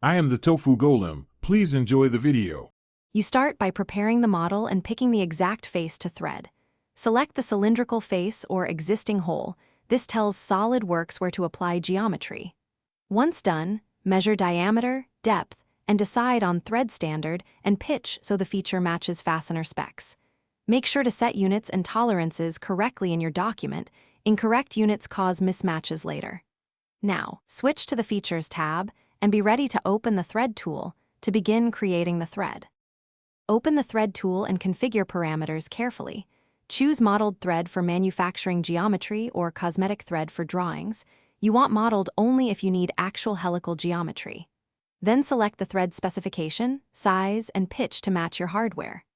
I am the tofu golem. Please enjoy the video. You start by preparing the model and picking the exact face to thread. Select the cylindrical face or existing hole. This tells Solidworks where to apply geometry. Once done, measure diameter, depth, and decide on thread standard and pitch so the feature matches fastener specs. Make sure to set units and tolerances correctly in your document. Incorrect units cause mismatches later. Now, switch to the Features tab and be ready to open the Thread tool to begin creating the thread. Open the Thread tool and configure parameters carefully. Choose Modeled Thread for manufacturing geometry or Cosmetic Thread for drawings. You want modeled only if you need actual helical geometry. Then select the thread specification, size, and pitch to match your hardware.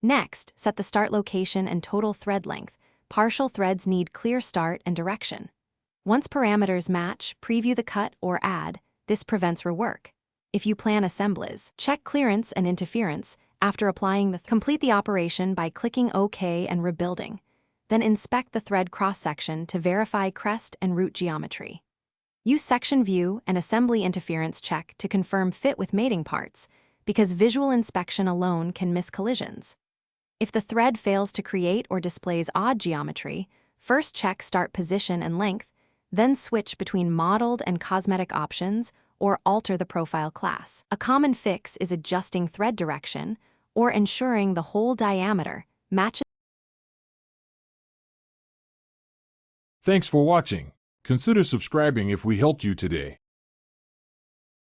Next, set the start location and total thread length. Partial threads need clear start and direction. Once parameters match, preview the cut or add. This prevents rework. If you plan assemblies, check clearance and interference. After applying complete the operation by clicking OK and rebuilding. Then inspect the thread cross-section to verify crest and root geometry. Use section view and assembly interference check to confirm fit with mating parts, because visual inspection alone can miss collisions. If the thread fails to create or displays odd geometry, first check start position and length, then switch between modeled and cosmetic options or alter the profile class. A common fix is adjusting thread direction or ensuring the hole diameter matches. Thanks for watching. Consider subscribing if we helped you today.